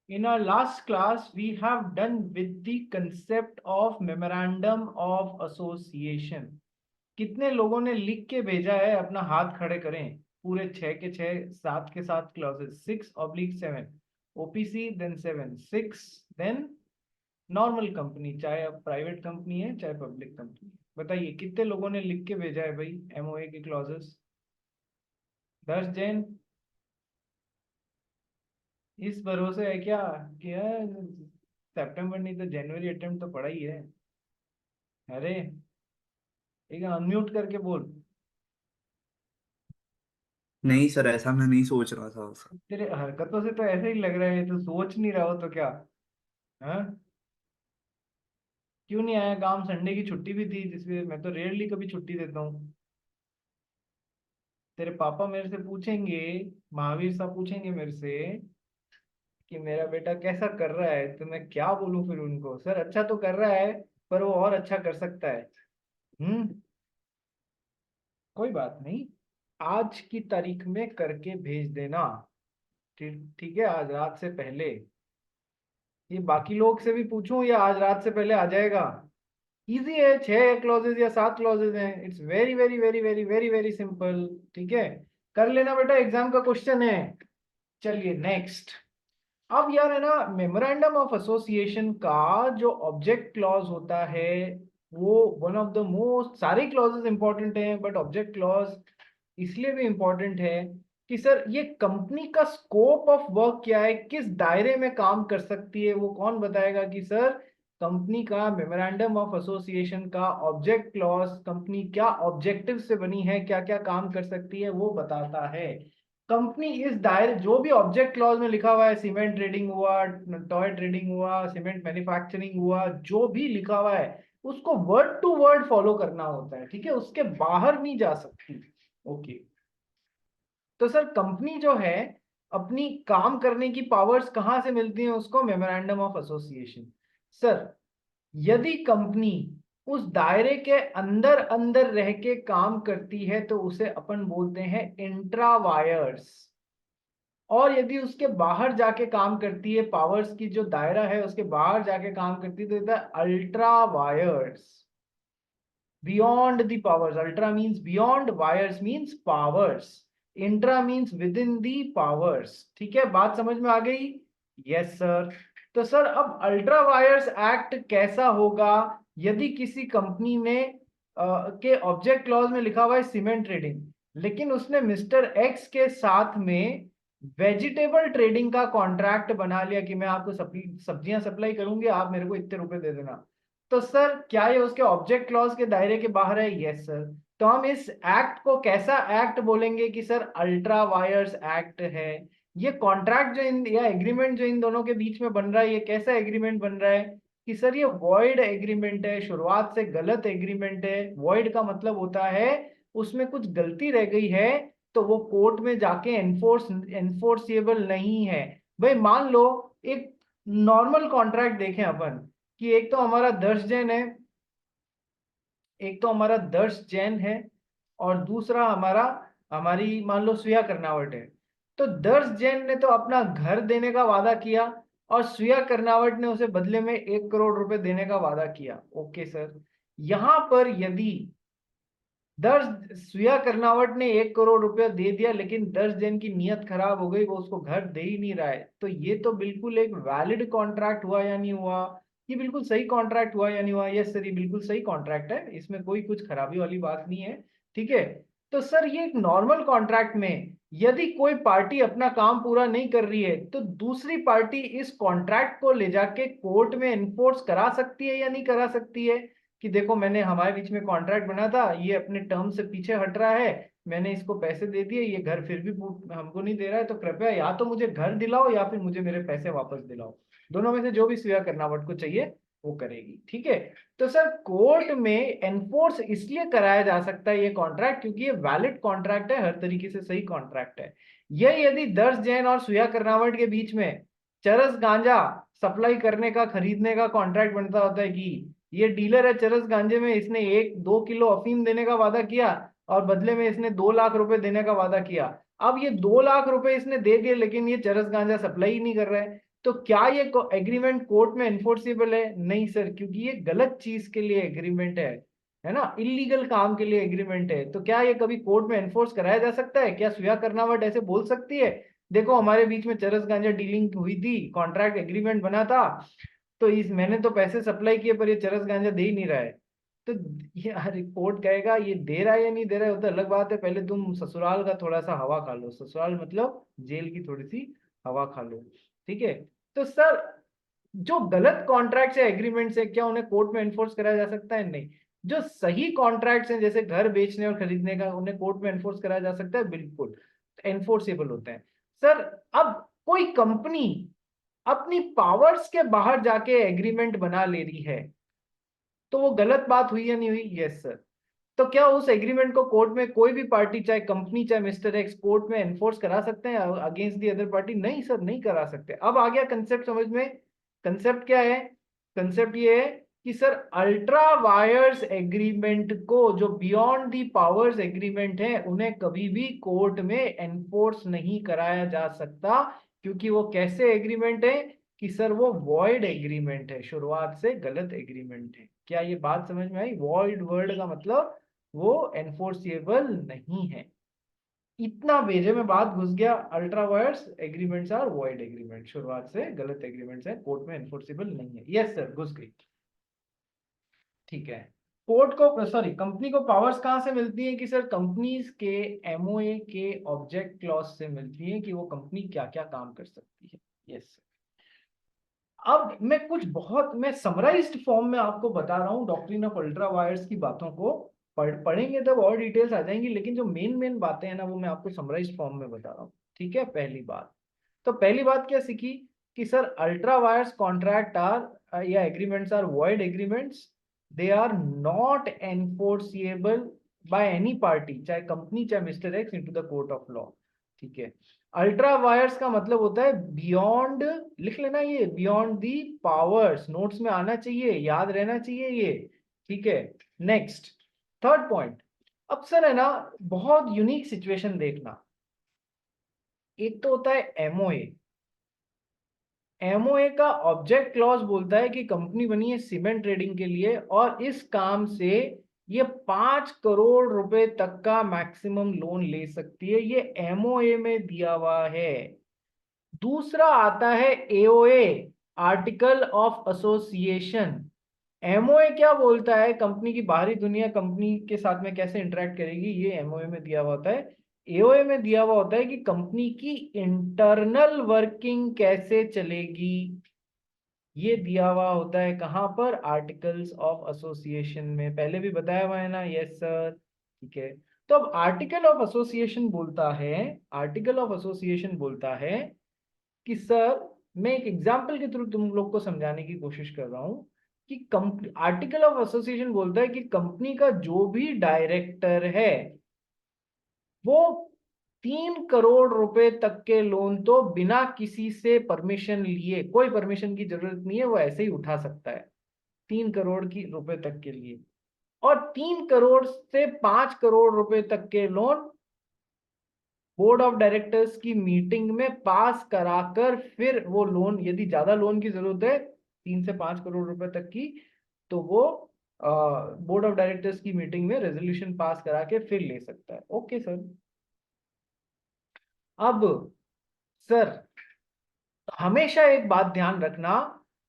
In our last class, we have done with the concept of memorandum of association. कितने लोगों ने लिख के भेजा है? अपना हाथ खड़े करें। पूरे 6 के 6, 7 के 7 clauses, 6/7 OPC, then 7 6, then normal company, चाहे अब प्राइवेट कंपनी है चाहे पब्लिक कंपनी। बताइए कितने लोगों ने लिख के भेजा है भाई एमओए के क्लॉजेस? 10 जैन। इस भरोसे है क्या कि सितंबर नहीं तो जनवरी अटेम्प्ट तो पड़ा ही है। अरे एक अनम्यूट करके बोल। नहीं सर, ऐसा मैं नहीं सोच रहा था सर। तेरे हरकतों से तो ऐसे ही लग रहा है तू सोच नहीं रहा हो तो क्या। हाँ, क्यों नहीं आया काम? संडे की छुट्टी भी थी, जिसमें मैं तो रेयरली कभी छुट्टी देता हूँ। तेरे पापा मेरे से पूछेंगे, महावीर साहब पूछेंगे मेरे से कि मेरा बेटा कैसा कर रहा है, तो मैं क्या बोलूं फिर उनको? सर अच्छा तो कर रहा है, पर वो और अच्छा कर सकता है। हम्म। कोई बात नहीं, आज की तारीख में करके भेज देना। ठीक ठीक है, आज रात से पहले। ये बाकी लोग से भी पूछूं या आज रात से पहले आ जाएगा? इजी है, 6 क्लॉजेज या 7 क्लॉजेज हैं। It's very very very very very very simple. ठीक है, कर लेना बेटा, एग्जाम का क्वेश्चन है। चलिए नेक्स्ट। अब यार है ना, मेमोरेंडम ऑफ एसोसिएशन का जो ऑब्जेक्ट क्लॉज होता है, वो वन ऑफ द मोस्ट, सारे क्लॉजेस इंपॉर्टेंट हैं बट ऑब्जेक्ट क्लॉज इसलिए भी इंपॉर्टेंट है कि सर ये कंपनी का स्कोप ऑफ वर्क क्या है, किस दायरे में काम कर सकती है, वो कौन बताएगा कि सर कंपनी का मेमोरेंडम ऑफ एसोसिएशन का ऑब्जेक्ट क्लॉज, कंपनी क्या ऑब्जेक्टिव से बनी है, क्या क्या काम कर सकती है, वो बताता है। कंपनी इस दायरे, जो भी ऑब्जेक्ट क्लॉज में लिखा हुआ है, सीमेंट ट्रेडिंग हुआ, टॉय ट्रेडिंग हुआ, सीमेंट मैन्युफैक्चरिंग हुआ, जो भी लिखा हुआ है उसको वर्ड टू वर्ड फॉलो करना होता है। ठीक है, उसके बाहर नहीं जा सकती। ओके। तो सर कंपनी जो है, अपनी काम करने की पावर्स कहां से मिलती हैं उसको? Memorandum of association. सर यदि कंपनी उस दायरे के अंदर अंदर रह के काम करती है तो उसे अपन बोलते हैं इंट्रा वायर्स। और यदि उसके बाहर जाके काम करती है, पावर्स की जो दायरा है उसके बाहर जाके काम करती है, तो ultra vires. Beyond the powers, ultra means beyond, wires means powers, intra means with in the powers. ठीक है, बात समझ में आ गई? Yes sir. तो सर अब अल्ट्रा वायर्स एक्ट कैसा होगा? यदि किसी कंपनी में के ऑब्जेक्ट क्लॉज में लिखा हुआ है सीमेंट ट्रेडिंग, लेकिन उसने मिस्टर एक्स के साथ में वेजिटेबल ट्रेडिंग का कॉन्ट्रैक्ट बना लिया कि मैं आपको सब्जियां सप्लाई करूंगी, आप मेरे को इतने रुपए दे देना। तो सर क्या ये उसके ऑब्जेक्ट क्लॉज के दायरे के बाहर है? Yes sir. तो हम इस एक्ट को कैसा एक्ट बोलेंगे कि सर अल्ट्रा वायर्स एक्ट है। ये कॉन्ट्रैक्ट जो इन, या एग्रीमेंट जो इन दोनों के बीच में बन रहा है, ये कैसा एग्रीमेंट बन रहा है कि सर ये वॉइड एग्रीमेंट है, शुरुआत से गलत एग्रीमेंट है। वॉइड का मतलब होता है उसमें कुछ गलती रह गई है, तो वो कोर्ट में जाके एनफोर्सिएबल नहीं है। भाई मान लो एक नॉर्मल कॉन्ट्रैक्ट देखें अपन, कि एक तो हमारा दर्श जैन है, एक तो हमारा दर्श जैन है, और दूसरा हमारा, हमारी मान लो श्रेया कर्नावट है। तो दर्श जैन ने तो अपना घर देने का वादा किया, और श्रेया कर्नावट ने उसे बदले में 1 करोड़ रुपए देने का वादा किया। ओके सर, यहां पर यदि दर्श, श्रेया कर्नावट ने 1 करोड़ रुपया दे दिया, लेकिन दर्श जैन की नीयत खराब हो गई, वो उसको घर दे ही नहीं रहा है, तो ये तो बिल्कुल एक वैलिड कॉन्ट्रैक्ट हुआ या नहीं हुआ? ये बिल्कुल सही कॉन्ट्रैक्ट हुआ या नहीं हुआ? यस सर, ये बिल्कुल सही कॉन्ट्रैक्ट है, इसमें कोई कुछ खराबी वाली बात नहीं है। ठीक है। तो सर ये एक नॉर्मल कॉन्ट्रैक्ट में यदि कोई पार्टी अपना काम पूरा नहीं कर रही है, तो दूसरी पार्टी इस कॉन्ट्रैक्ट को ले जाके कोर्ट में एनफोर्स करा सकती है या नहीं करा सकती है कि देखो मैंने, हमारे बीच में कॉन्ट्रैक्ट बना था, ये अपने टर्म से पीछे हट रहा है, मैंने इसको पैसे दे दिए, ये घर फिर भी हमको नहीं दे रहा है, तो कृपया या तो मुझे घर दिलाओ या फिर मुझे मेरे पैसे वापस दिलाओ। दोनों में से जो भी श्रेया कर्नावट को चाहिए वो करेगी। ठीक है। तो सर कोर्ट में एनफोर्स इसलिए कराया जा सकता है ये कॉन्ट्रैक्ट, क्योंकि ये वैलिड कॉन्ट्रैक्ट है, हर तरीके से सही कॉन्ट्रैक्ट है। ये यदि दर्श जैन और श्रेया कर्नावट के बीच में चरस गांजा सप्लाई करने का, खरीदने का कॉन्ट्रैक्ट बनता होता है कि ये डीलर है चरस गांजे में, इसने 1-2 किलो अफीम देने का वादा किया और बदले में इसने 2 लाख रुपए देने का वादा किया। अब ये 2 लाख रुपए इसने दे दिए, लेकिन ये चरस गांजा सप्लाई ही नहीं कर रहा है, तो क्या ये एग्रीमेंट कोर्ट में एनफोर्सेबल है? नहीं सर, क्योंकि ये गलत चीज के लिए एग्रीमेंट है ना, इलीगल काम के लिए एग्रीमेंट है। तो क्या ये कभी कोर्ट में एनफोर्स कराया जा सकता है? क्या सुया करनावट ऐसे बोल सकती है, देखो हमारे बीच में चरस गांजा डीलिंग हुई थी, कॉन्ट्रैक्ट एग्रीमेंट बना था, तो इस मैंने तो पैसे सप्लाई किए पर ये चरस गांजा दे ही नहीं रहा है। तो ये रिपोर्ट कहेगा ये दे रहा है या नहीं दे रहा है, वो तो अलग बात है। पहले तुम ससुराल का थोड़ा सा हवा खा लो, ससुराल मतलब जेल की थोड़ी सी हवा खा लो, ठीक है। तो सर जो गलत कॉन्ट्रैक्ट है, एग्रीमेंट्स है, क्या उन्हें कोर्ट में एनफोर्स कराया जा सकता है? नहीं। जो सही कॉन्ट्रैक्ट्स हैं, जैसे घर बेचने और खरीदने का, उन्हें कोर्ट में एनफोर्स कराया जा सकता है, बिल्कुल एनफोर्सेबल होते हैं। सर अब कोई कंपनी अपनी पावर्स के बाहर जाके एग्रीमेंट बना ले रही है, तो वो गलत बात हुई या नहीं हुई? Yes sir. तो क्या उस एग्रीमेंट को कोर्ट में कोई भी पार्टी, चाहे कंपनी चाहे मिस्टर एक्स, कोर्ट में एनफोर्स करा सकते हैं अगेंस्ट दी अदर पार्टी? नहीं सर, नहीं करा सकते। अब आ गया कंसेप्ट समझ में। कंसेप्ट क्या है? कंसेप्ट ये है कि सर अल्ट्रा वायर्स एग्रीमेंट को, जो बियॉन्ड दी पावर्स एग्रीमेंट है, उन्हें कभी भी कोर्ट में एनफोर्स नहीं कराया जा सकता, क्योंकि वो कैसे एग्रीमेंट है कि सर वो वॉइड एग्रीमेंट है, शुरुआत से गलत एग्रीमेंट है। क्या ये बात समझ में आई? वॉइड वर्ड का मतलब वो एनफोर्सेबल नहीं है। इतना भेजे में बात घुस गया। Ultra vires agreements are void agreement, शुरुआत से गलत एग्रीमेंट्स है, कोर्ट में एनफोर्सेबल नहीं है। यस सर, घुस गई। ठीक है। कोर्ट को, सॉरी, कंपनी को पावर्स कहां से मिलती है? कि सर कंपनीज के एमओए के ऑब्जेक्ट क्लॉज से मिलती है, कि वो कंपनी क्या क्या काम कर सकती है। यस। अब मैं समराइज्ड फॉर्म में आपको बता रहा हूँ डॉक्ट्रिन ऑफ अल्ट्रा वायर्स की बातों को। पढ़ेंगे तब और डिटेल्स आ जाएंगी, लेकिन जो मेन मेन बातें हैं ना, वो मैं आपको समराइज्ड फॉर्म में बता रहा हूँ। ठीक है, पहली बात। तो पहली बात क्या सीखी? कि sir ultra vires contract are या agreements are void agreements. They are not enforceable by any party, चाहे कंपनी चाहे mister X, into the court of law. ठीक है। अल्ट्रा वायर्स का मतलब होता है बियॉन्ड, लिख लेना ये, बियॉन्ड दी पावर्स, नोट्स में आना चाहिए, याद रहना चाहिए ये। ठीक है। Next, third point. अब सर है ना, बहुत यूनिक सिचुएशन देखना। एक तो होता है एमओए। एमओए का ऑब्जेक्ट क्लॉज बोलता है कि कंपनी बनी है सीमेंट ट्रेडिंग के लिए, और इस काम से ये 5 करोड़ रुपए तक का मैक्सिमम लोन ले सकती है, ये एमओए में दिया हुआ है। दूसरा आता है AOA, article of association. MOA क्या बोलता है? कंपनी की बाहरी दुनिया कंपनी के साथ में कैसे इंटरेक्ट करेगी, ये एमओए में दिया हुआ होता है। एओए में दिया हुआ होता है कि कंपनी की इंटरनल वर्किंग कैसे चलेगी, ये दिया हुआ होता है कहाँ पर? आर्टिकल्स ऑफ एसोसिएशन में। पहले भी बताया हुआ है ना? Yes sir. ठीक है। तो अब आर्टिकल ऑफ एसोसिएशन बोलता है, आर्टिकल ऑफ एसोसिएशन बोलता है कि सर, मैं एक एग्जांपल के थ्रू तुम लोग को समझाने की कोशिश कर रहा हूं कि कंपनी, आर्टिकल ऑफ एसोसिएशन बोलता है कि कंपनी का जो भी डायरेक्टर है, वो 3 करोड़ रुपए तक के लोन तो बिना किसी से परमिशन लिए, कोई परमिशन की जरूरत नहीं है, वो ऐसे ही उठा सकता है 3 करोड़ की रुपए तक के लिए। और 3 करोड़ से 5 करोड़ रुपए तक के लोन बोर्ड ऑफ डायरेक्टर्स की मीटिंग में पास कराकर, फिर वो लोन, यदि ज्यादा लोन की जरूरत है 3 से 5 करोड़ रुपए तक की, तो वो बोर्ड ऑफ डायरेक्टर्स की मीटिंग में रेजोल्यूशन पास करा के फिर ले सकता है। Okay sir. अब सर हमेशा एक बात ध्यान रखना,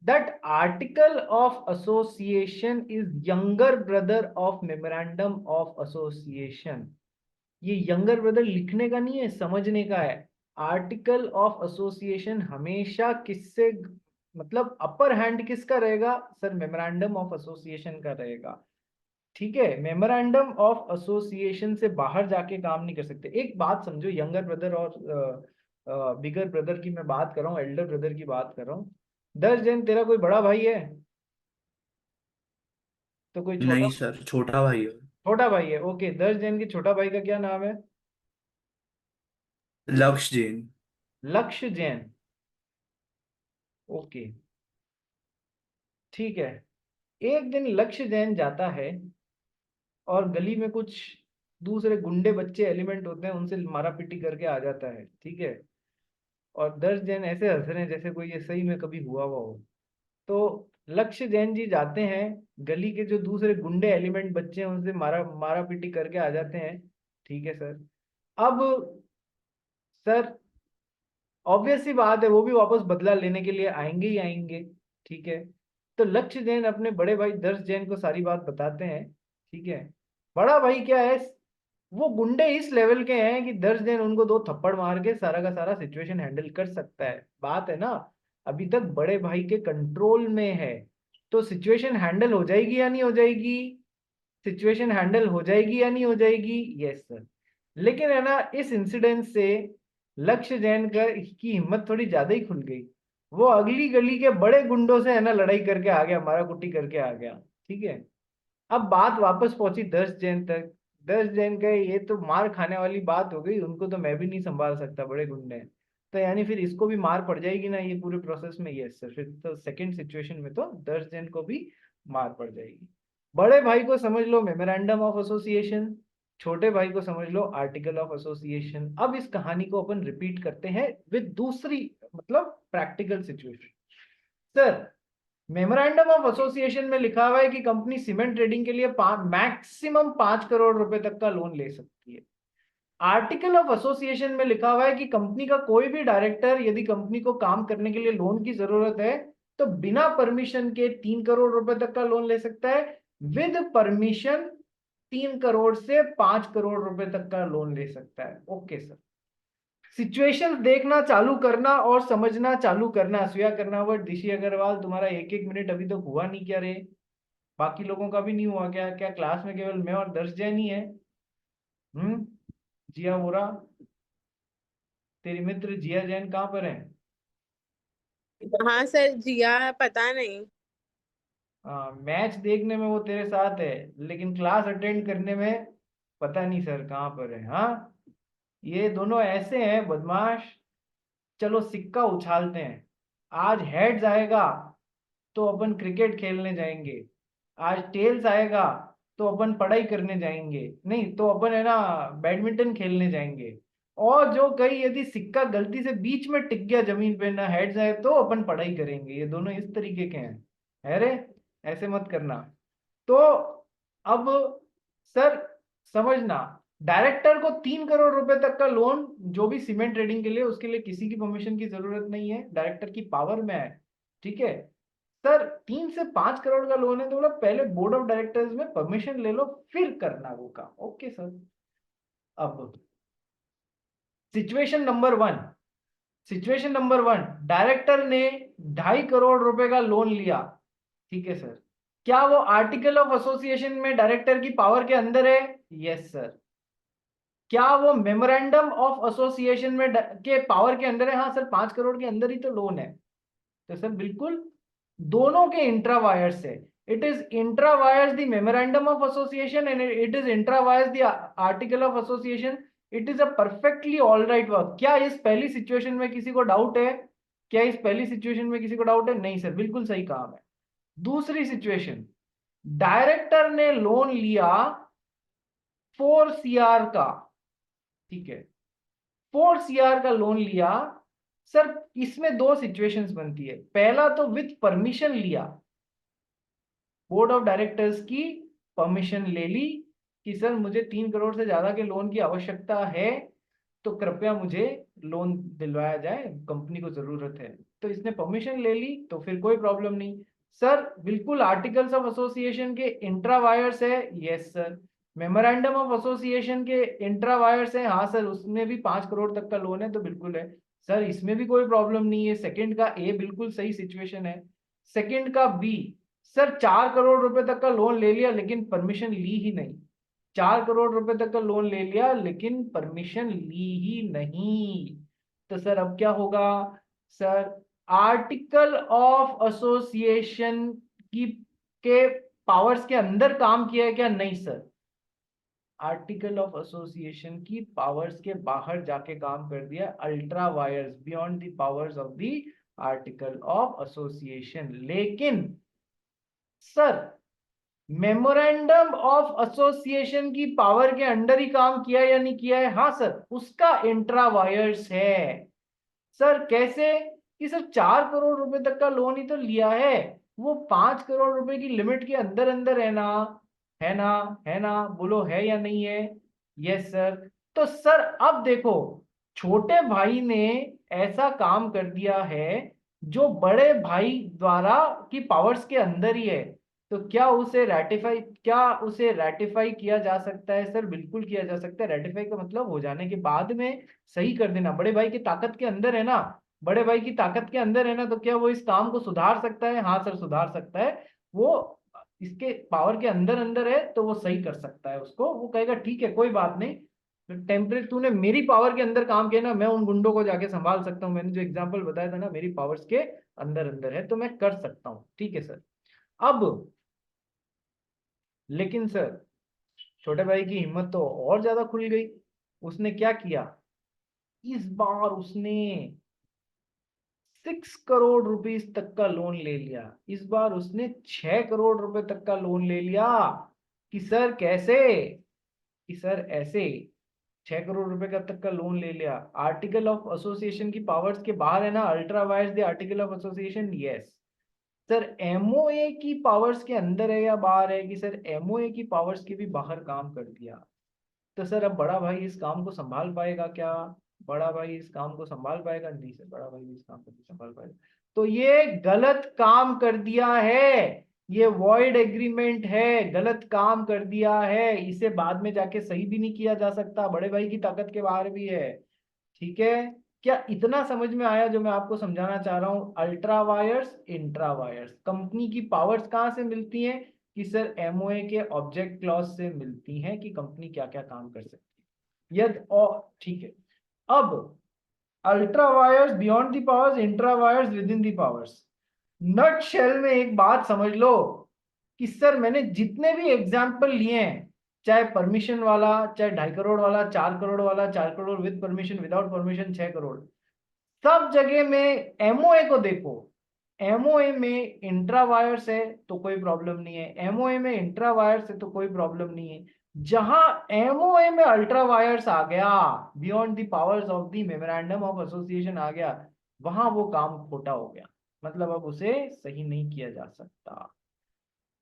that article of association is younger brother of memorandum of association. ये यंगर ब्रदर लिखने का नहीं है, समझने का है। आर्टिकल ऑफ एसोसिएशन हमेशा किससे, मतलब अपर हैंड किसका रहेगा? सर मेमोरेंडम ऑफ एसोसिएशन का रहेगा। ठीक है। मेमोरेंडम ऑफ एसोसिएशन से बाहर जाके काम नहीं कर सकते। एक बात समझो, यंगर ब्रदर और बिगर ब्रदर की मैं बात कर रहा हूँ, एल्डर ब्रदर की बात कर रहा हूँ। 10 जन तेरा कोई बड़ा भाई है, तो कोई छोटा, नहीं सर, छोटा भाई है। छोटा भाई है। ओके, 10 जन के छोटा भाई का क्या नाम है? लक्ष्य जैन। लक्ष्य जैन। ओके, ठीक है। एक दिन लक्ष्य जैन जाता है और गली में कुछ दूसरे गुंडे बच्चे एलिमेंट होते हैं, उनसे मारा पीटी करके आ जाता है। ठीक है। और 10 जैन ऐसे हंस रहे हैं जैसे कोई ये सही में कभी हुआ हुआ हो। तो लक्ष्य जैन जी जाते हैं, गली के जो दूसरे गुंडे एलिमेंट बच्चे हैं उनसे मारा मारा पीटी करके आ जाते हैं। ठीक है सर। अब सर ऑब्वियस सी बात है वो भी वापस बदला लेने के लिए आएंगे ही आएंगे। ठीक है। तो लक्ष्य जैन अपने बड़े भाई दर्श जैन को सारी बात बताते हैं। ठीक है। बड़ा भाई क्या है, वो गुंडे इस लेवल के हैं कि दर्श जैन उनको 2 थप्पड़ मार के सारा का सारा सिचुएशन हैंडल कर सकता है। बात है ना, अभी तक बड़े भाई के कंट्रोल में है। तो सिचुएशन हैंडल हो जाएगी या नहीं हो जाएगी? सिचुएशन हैंडल हो जाएगी या नहीं हो जाएगी? Yes sir. लेकिन है ना, इस इंसिडेंट से लक्ष्य जैन का की हिम्मत थोड़ी ज्यादा ही खुल गई। वो अगली गली के बड़े गुंडों से है ना लड़ाई करके आ गया, मारा कुट्टी करके आ गया। ठीक है। अब बात वापस पहुंची दर्श जैन तक। दर्श जैन का ये तो मार खाने वाली बात हो गई, उनको तो मैं भी नहीं संभाल सकता, बड़े गुंडे हैं। तो यानी फिर इसको भी मार पड़ जाएगी ना ये पूरे प्रोसेस में? Yes sir. फिर तो सेकंड सिचुएशन में तो दर्श जैन को भी मार पड़ जाएगी। बड़े भाई को समझ लो मेमोरेंडम ऑफ एसोसिएशन, छोटे भाई को समझ लो आर्टिकल ऑफ एसोसिएशन। अब इस कहानी को अपन रिपीट करते हैं विद दूसरी मतलब practical situation. Sir memorandum of association में लिखा हुआ है कि कंपनी सीमेंट ट्रेडिंग के लिए मैक्सिमम 5 करोड़ रुपए तक का लोन ले सकती है। आर्टिकल ऑफ एसोसिएशन में लिखा हुआ है कि कंपनी का कोई भी डायरेक्टर यदि कंपनी को काम करने के लिए लोन की जरूरत है तो बिना परमिशन के 3 करोड़ रुपए तक का लोन ले सकता है। विद परमिशन 3 करोड़ से 5 करोड़ रुपए तक का लोन ले सकता है। Okay sir. सिचुएशंस देखना चालू करना और समझना चालू करना। स्वीया कर्नावत, ऋषि अग्रवाल, तुम्हारा 1-1 मिनट अभी तक हुआ नहीं क्या रे? बाकी लोगों का भी नहीं हुआ क्या? क्या क्लास में केवल मैं और दर्श जैन ही है? हम्म। जिया वोरा, तेरी मित्र जिया जैन कहाँ पर है? हाँ सर, जिया पता नहीं। हाँ, मैच देखने में वो तेरे साथ है लेकिन क्लास अटेंड करने में पता नहीं सर कहाँ पर है। हाँ, ये दोनों ऐसे हैं बदमाश। चलो सिक्का उछालते हैं। आज हेड्स आएगा तो अपन क्रिकेट खेलने जाएंगे। आज टेल्स आएगा तो अपन पढ़ाई करने जाएंगे, नहीं तो अपन है ना बैडमिंटन खेलने जाएंगे। और जो कहीं यदि सिक्का गलती से बीच में टिक गया जमीन पे ना हेड्स आए तो अपन पढ़ाई करेंगे। ये दोनों इस तरीके के हैं। अरे ऐसे मत करना। तो अब सर समझना, डायरेक्टर को 3 करोड़ रुपए तक का लोन जो भी सीमेंट ट्रेडिंग के लिए, उसके लिए किसी की परमिशन की जरूरत नहीं है, डायरेक्टर की पावर में है। ठीक है। सर 3 से 5 करोड़ का लोन है तो बोला पहले बोर्ड ऑफ डायरेक्टर्स में परमिशन ले लो फिर करना वो काम। Okay sir. अब situation number 1। Situation number 1, director ने 2.5 करोड़ रुपए का लोन लिया। ठीक है सर। क्या वो आर्टिकल ऑफ एसोसिएशन में डायरेक्टर की पावर के अंदर है? Yes sir. क्या वो मेमोरेंडम ऑफ एसोसिएशन में के पावर के अंदर है? हाँ सर, 5 करोड़ के अंदर ही तो लोन है। तो सर बिल्कुल दोनों के इंट्रा वायर्स है। It is intra vires the memorandum of association and it is intra vires the article of association. It is a perfectly all right work. क्या इस पहली सिचुएशन में किसी को डाउट है? क्या इस पहली सिचुएशन में किसी को डाउट है? नहीं सर, बिल्कुल सही काम है। दूसरी सिचुएशन, डायरेक्टर ने लोन लिया 4 CR का। ठीक है, 4 CR का लोन लिया। सर इसमें 2 सिचुएशंस बनती है। पहला तो विथ परमिशन लिया, बोर्ड ऑफ डायरेक्टर्स की परमिशन ले ली कि सर मुझे 3 करोड़ से ज्यादा के लोन की आवश्यकता है तो कृपया मुझे लोन दिलवाया जाए, कंपनी को जरूरत है। तो इसने परमिशन ले ली तो फिर कोई प्रॉब्लम नहीं। सर बिल्कुल आर्टिकल्स ऑफ एसोसिएशन के इंट्रा वायर्स है। Yes sir. Memorandum of association के इंट्रा वायर्स है। हाँ सर, उसमें भी 5 करोड़ तक का लोन है तो बिल्कुल है। सर इसमें भी कोई प्रॉब्लम नहीं है। सेकंड का ए बिल्कुल सही सिचुएशन है। सेकंड का बी, सर 4 करोड़ रुपए तक का लोन ले लिया लेकिन परमिशन ली ही नहीं। 4 करोड़ रुपए तक का लोन ले लिया लेकिन परमिशन ली ही नहीं। तो सर अब क्या होगा? सर आर्टिकल ऑफ एसोसिएशन की के पावर्स के अंदर काम किया है क्या? नहीं सर, आर्टिकल ऑफ एसोसिएशन की पावर्स के बाहर जाके काम कर दिया। Ultra vires beyond the powers of the article of association. लेकिन सर मेमोरेंडम ऑफ एसोसिएशन की पावर के अंडर ही काम किया या नहीं किया है? हाँ सर, उसका इंट्रा वायर्स है। सर कैसे? कि सर 4 करोड़ रुपए तक का लोन ही तो लिया है, वो 5 करोड़ रुपए की लिमिट के अंदर अंदर है ना, है ना, है ना, बोलो है या नहीं है? Yes sir. तो सर अब देखो, छोटे भाई ने ऐसा काम कर दिया है जो बड़े भाई द्वारा की पावर्स के अंदर ही है, तो क्या उसे रैटिफाई किया जा सकता है? सर बिल्कुल किया जा सकता है। रैटिफाई का मतलब हो जाने के बाद में सही कर देना। बड़े भाई की ताकत के अंदर है ना, बड़े भाई की ताकत के अंदर है ना, तो क्या वो इस काम को सुधार सकता है? हाँ सर सुधार सकता है। वो इसके पावर के अंदर अंदर है तो वो सही कर सकता है उसको। वो कहेगा ठीक है कोई बात नहीं, टेम्परेरी तूने मेरी पावर के अंदर काम किया ना, मैं उन गुंडों को जाके संभाल सकता हूँ, मैंने जो एग्जाम्पल बताया था ना, मेरी पावर्स के अंदर अंदर है तो मैं कर सकता हूँ। ठीक है सर। अब लेकिन सर छोटे भाई की हिम्मत तो और ज्यादा खुल गई। उसने क्या किया? इस बार उसने 6 करोड़ रुपीस तक का लोन ले लिया। इस बार उसने 6 करोड़ रुपए तक का लोन ले लिया। कि सर कैसे? कि सर ऐसे 6 करोड़ रुपए का तक का लोन ले लिया। आर्टिकल ऑफ एसोसिएशन की पावर्स के बाहर है ना, ultra vires the article of association. Yes sir. MOA की पावर्स के अंदर है या बाहर है? कि सर एमओए की पावर्स के भी बाहर काम कर दिया। तो सर अब बड़ा भाई इस काम को संभाल पाएगा क्या? बड़ा भाई इस काम को संभाल पाएगा? नहीं सर, बड़ा भाई इस काम को नहीं संभाल पाएगा। तो ये गलत काम कर दिया है, ये वॉइड एग्रीमेंट है, गलत काम कर दिया है। इसे बाद में जाके सही भी नहीं किया जा सकता, बड़े भाई की ताकत के बाहर भी है। ठीक है? क्या इतना समझ में आया जो मैं आपको समझाना चाह रहा हूं? Ultra vires, intra wires, company की पावर्स कहां से मिलती हैं? कि सर एमओए के ऑब्जेक्ट क्लॉज से मिलती हैं कि कंपनी क्या क्या काम कर सकती है। यद और ठीक है। अब ultra vires beyond the powers, intra vires within the powers. Nutshell में एक बात समझ लो कि सर मैंने जितने भी एग्जाम्पल लिए हैं, चाहे परमिशन वाला, चाहे 2.5 करोड़ वाला, 4 करोड़ वाला, 4 crore with permission, without permission 6 crore, सब जगह में एमओए को देखो। एमओए में इंट्रा वायर्स है तो कोई प्रॉब्लम नहीं है, एमओए में इंट्रा वायर्स है तो कोई प्रॉब्लम नहीं है। जहां एमओए में अल्ट्रा वायर्स आ गया, beyond the powers of the memorandum of association आ गया, वहां वो काम खोटा हो गया। मतलब अब उसे सही नहीं किया जा सकता।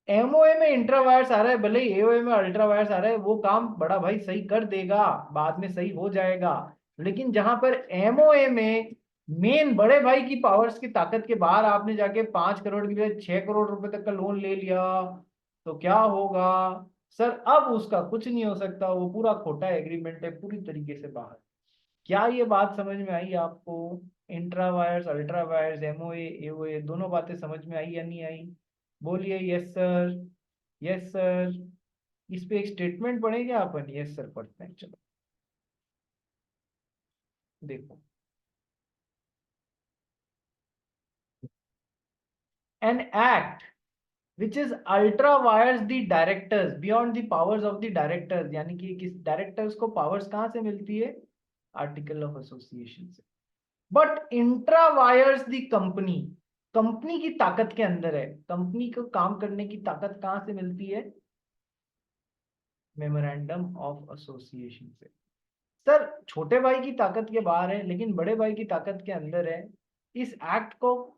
एमओए में इंट्रा वायर्स आ रहा है, भले ही एओए में अल्ट्रा वायर्स आ रहा है, वो काम बड़ा भाई सही कर देगा, बाद में सही हो जाएगा। लेकिन जहां पर एमओए में मेन बड़े भाई की पावर्स की ताकत के बाहर आपने जाके 5 करोड़ की बजाय 6 करोड़ रुपए तक का लोन ले लिया, तो क्या होगा? सर अब उसका कुछ नहीं हो सकता, वो पूरा खोटा एग्रीमेंट है, पूरी तरीके से बाहर। क्या ये बात समझ में आई आपको? Intra wires, ultra vires, MOA, AOA, दोनों बातें समझ में आई या नहीं आई? बोलिए यस सर, यस सर। इस पे एक स्टेटमेंट पढ़ेंगे अपन? यस सर पढ़ते हैं, चलो देखो। An act which is ultra vires the directors beyond the powers of the directors, यानी कि किस डायरेक्टर्स को पावर्स कहां से मिलती है? आर्टिकल ऑफ एसोसिएशन से। But intra vires the company, company की ताकत के अंदर है, कंपनी को काम करने की ताकत कहां से मिलती है? मेमोरेंडम ऑफ एसोसिएशन से। सर छोटे भाई की ताकत के बाहर है लेकिन बड़े भाई की ताकत के अंदर है। इस एक्ट को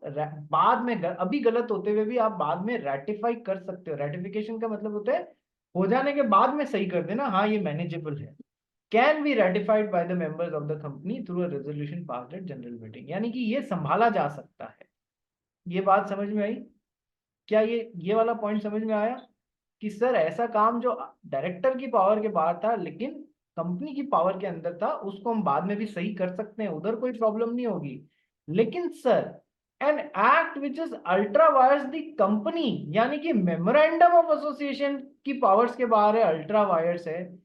बाद में अभी गलत होते हुए भी आप बाद में रेटिफाई कर सकते हो। रेटिफिकेशन का मतलब होता है हो जाने के बाद में सही कर देना, हाँ ये मैनेजेबल है। Can be ratified by the members of the company through a resolution passed at general meeting, यानी कि ये संभाला जा सकता है। ये बात समझ में आई? क्या ये वाला पॉइंट समझ में आया? कि सर ऐसा काम जो डायरेक्टर की पावर के बाहर था लेकिन कंपनी की पावर के अंदर था, उसको हम बाद में भी सही कर सकते हैं, उधर कोई प्रॉब्लम नहीं होगी। लेकिन sir an act which is ultra vires the company, यानी कि मेमोरेंडम ऑफ एसोसिएशन की पावर्स के बाहर है, अल्ट्रा वायर्स है,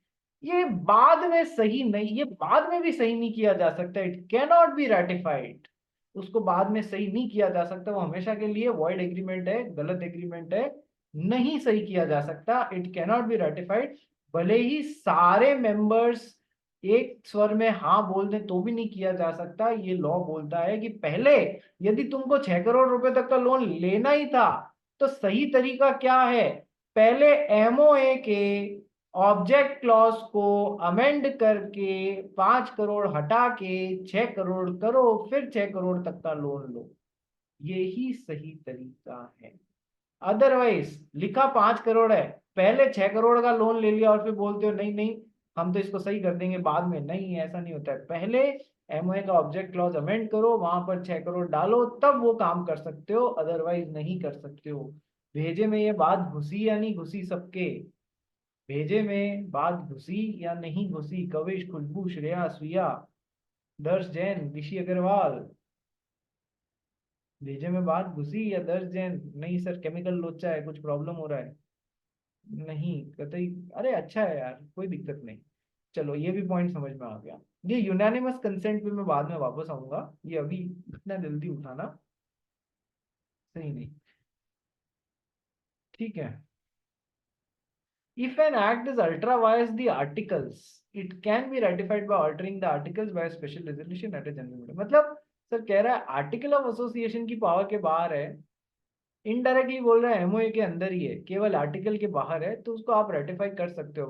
ये बाद में सही नहीं, ये बाद में भी सही नहीं किया जा सकता। It can not be ratified. उसको बाद में सही नहीं किया जा सकता, वो हमेशा के लिए वॉइड एग्रीमेंट है, गलत एग्रीमेंट है, नहीं सही किया जा सकता। It can not be ratified. भले ही सारे मेंबर्स एक स्वर में हाँ बोल दें तो भी नहीं किया जा सकता। ये लॉ बोलता है कि पहले यदि तुमको 6 करोड़ रुपए तक का लोन लेना ही था तो सही तरीका क्या है? पहले एमओए के ऑब्जेक्ट क्लॉज को अमेंड करके 5 करोड़ हटा के 6 करोड़ करो, फिर 6 करोड़ तक का लोन लो। यही सही तरीका है। अदरवाइज लिखा 5 करोड़ है, पहले 6 करोड़ का लोन ले लिया और फिर बोलते हो नहीं नहीं हम तो इसको सही कर देंगे बाद में। नहीं, ऐसा नहीं होता है। पहले एमओए का ऑब्जेक्ट क्लॉज अमेंड करो, वहां पर 6 करोड़ डालो, तब वो काम कर सकते हो, अदरवाइज नहीं कर सकते हो। भेजे में ये बात घुसी या नहीं घुसी सबके? भेजे में बात घुसी या नहीं घुसी? कविश, खुशबू, श्रेया, सुया, दर्श जैन, ऋषि अग्रवाल, भेजे में बात घुसी या दर्श जैन? नहीं सर, केमिकल लोचा है, कुछ प्रॉब्लम हो रहा है? नहीं कतई। अरे अच्छा है यार, कोई दिक्कत नहीं। चलो ये भी पॉइंट समझ में आ गया। ये यूनानिमस कंसेंट पे मैं बाद में वापस आऊंगा, ये अभी इतना जल्दी उठाना सही नहीं। ठीक है। If an act is ultra vires the articles, it can be ratified by altering the articles by a special resolution at a general meeting. मतलब सर कह रहा है आर्टिकल ऑफ एसोसिएशन की पावर के बाहर है, इनडायरेक्टली बोल रहा है एमओए के अंदर ही है, केवल आर्टिकल के बाहर है, तो उसको आप रेटिफाई कर सकते हो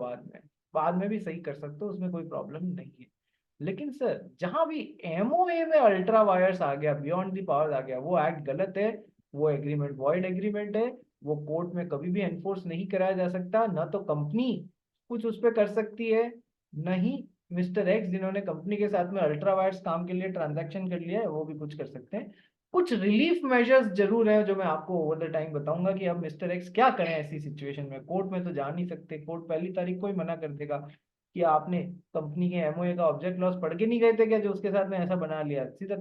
बाद में भी सही कर सकते हो, उसमें कोई प्रॉब्लम नहीं है। लेकिन सर जहां भी एमओए में अल्ट्रा वायर्स आ गया, बियॉन्ड दी पावर आ गया, वो एक्ट गलत है, वो एग्रीमेंट वॉइड एग्रीमेंट है, वो कोर्ट में कभी भी एनफोर्स नहीं कराया जा सकता। ना तो कंपनी कुछ उस पर कर सकती है, नहीं मिस्टर एक्स जिन्होंने कंपनी के साथ में अल्ट्रा वायर्स काम के लिए ट्रांजैक्शन कर लिया है वो भी कुछ कर सकते हैं। कुछ रिलीफ मेजर्स जरूर है जो मैं आपको ओवर द टाइम बताऊंगा कि अब मिस्टर एक्स क्या करें ऐसी सिचुएशन में। कोर्ट में तो जा नहीं सकते, कोर्ट पहली तारीख को ही मना कर देगा कि आपने कंपनी के एमओए का ऑब्जेक्ट लॉस पढ़ के नहीं गए थे क्या, जो उसके साथ में ऐसा बना लिया, सीधा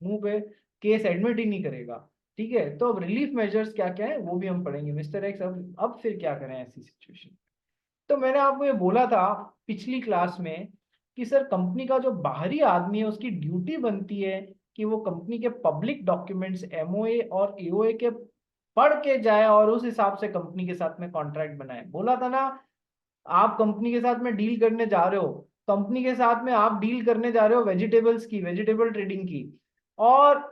मुंह पे केस एडमिट ही नहीं करेगा। ठीक है, तो अब रिलीफ मेजर्स क्या क्या है वो भी हम पढ़ेंगे। मिस्टर एक्स अब फिर क्या करें ऐसी सिचुएशन। तो मैंने आपको ये बोला था पिछली क्लास में कि सर कंपनी का जो बाहरी आदमी है उसकी ड्यूटी बनती है कि वो कंपनी के पब्लिक डॉक्यूमेंट्स एमओए और एओए के पढ़ के जाए और उस हिसाब से कंपनी के साथ में कॉन्ट्रैक्ट बनाए। बोला था ना, आप कंपनी के साथ में डील करने जा रहे हो, कंपनी के साथ में आप डील करने जा रहे हो वेजिटेबल्स की, वेजिटेबल ट्रेडिंग की, और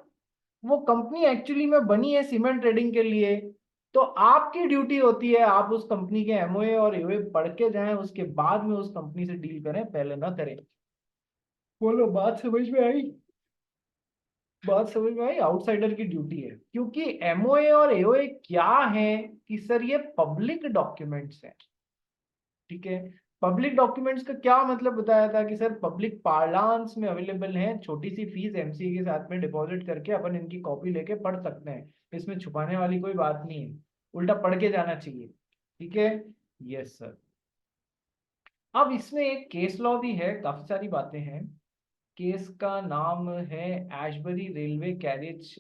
वो कंपनी एक्चुअली में बनी है सीमेंट ट्रेडिंग के लिए, तो आपकी ड्यूटी होती है आप उस कंपनी के एमओए और एओए पढ़ के जाएं, उसके बाद में उस कंपनी से डील करें, पहले ना करें। बोलो बात समझ में आई? बात समझ में आई? आउटसाइडर की ड्यूटी है, क्योंकि एमओए और एओए क्या है कि सर ये पब्लिक डॉक्यूमेंट्स हैं। ठीक है, पब्लिक डॉक्यूमेंट्स का क्या मतलब बताया था कि सर पब्लिक पार्लांस में अवेलेबल है, छोटी सी फीस एमसीए के साथ में डिपॉजिट करके अपन इनकी कॉपी लेके पढ़ सकते हैं, इसमें छुपाने वाली कोई बात नहीं है, उल्टा पढ़ के जाना चाहिए। ठीक है, यस सर। अब इसमें एक केस लॉ भी है, काफी सारी बातें हैं। केस का नाम है Ashbury Railway Carriage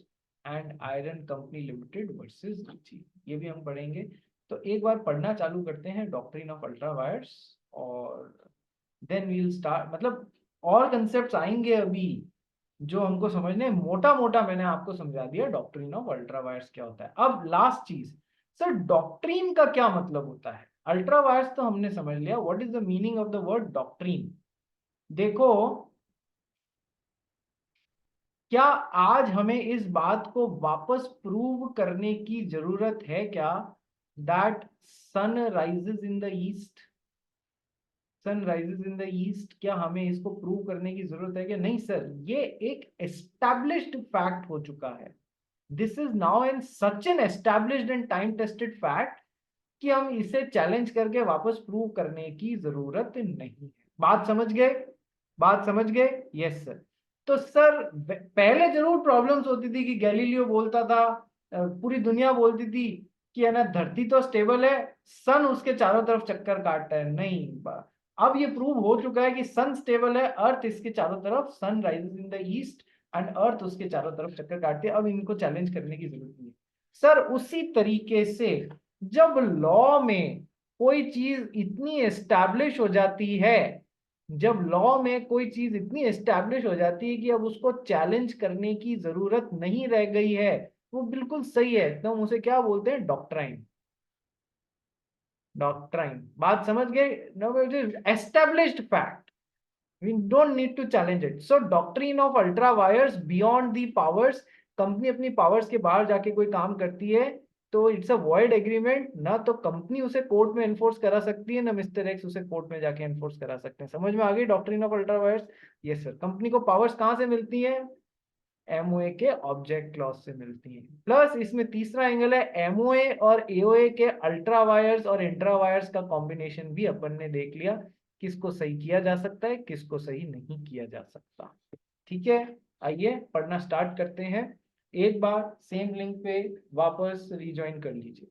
and Iron Company Limited versus Riche, ये भी हम पढ़ेंगे। तो एक बार पढ़ना चालू करते हैं डॉक्ट्रिन ऑफ अल्ट्रा वायर्स, और देन वी विल स्टार्ट। मतलब और कंसेप्ट्स आएंगे अभी जो हमको समझने, मोटा मोटा मैंने आपको समझा दिया डॉक्ट्रिन ऑफ अल्ट्रा वायर्स क्या होता है। अब लास्ट चीज, सर डॉक्ट्रिन का क्या मतलब होता है? अल्ट्रा वायर्स तो हमने समझ लिया, what is the meaning of the word doctrine. देखो, क्या आज हमें इस बात को वापस प्रूव करने की जरूरत है क्या, that sun rises in the east, sun rises in the east, क्या हमें इसको प्रूव करने की जरूरत है क्या? नहीं सर, ये एक एस्टैब्लिश्ड फैक्ट हो चुका है। This is now an such an established and time tested fact कि हम इसे चैलेंज करके वापस प्रूव करने की जरूरत नहीं है। बात समझ गए? बात समझ गए? Yes sir. तो सर पहले जरूर प्रॉब्लम्स होती थी कि गैलीलियो बोलता था, पूरी दुनिया बोलती थी कि है ना धरती तो स्टेबल है, सन उसके चारों तरफ चक्कर काटता है। नहीं, अब ये प्रूव हो चुका है कि सन स्टेबल है, अर्थ इसके चारों तरफ, sun rises in the east and earth उसके चारों तरफ चक्कर काटती है। अब इनको चैलेंज करने की जरूरत नहीं है। सर उसी तरीके से जब लॉ में कोई चीज इतनी एस्टैब्लिश हो जाती है, जब लॉ में कोई चीज इतनी एस्टैब्लिश हो जाती है कि अब उसको चैलेंज करने की जरूरत नहीं रह गई है, वो बिल्कुल सही है, तो हम उसे क्या बोलते हैं? डॉक्ट्राइन। डॉक्ट्राइन, बात समझ गए? Established fact, we don't need to challenge it. So doctrine of ultra wires beyond the powers, company अपनी पावर्स के बाहर जाके कोई काम करती है, तो इट्स अ वॉइड एग्रीमेंट, ना तो कंपनी उसे कोर्ट में एनफोर्स करा सकती है, ना मिस्टर एक्स उसे कोर्ट में जाके एनफोर्स करा सकते हैं। समझ में आ गई doctrine of ultra vires? Yes sir. Company को पावर्स कहाँ से मिलती है? एमओए के ऑब्जेक्ट क्लॉज से मिलती है। प्लस इसमें तीसरा एंगल है, एमओए और एओए के अल्ट्रा वायर्स और इंट्रा वायर्स का कॉम्बिनेशन भी अपन ने देख लिया, किसको सही किया जा सकता है, किसको सही नहीं किया जा सकता। ठीक है, आइए पढ़ना स्टार्ट करते हैं। एक बार सेम लिंक पे वापस रिज्वाइन कर लीजिए।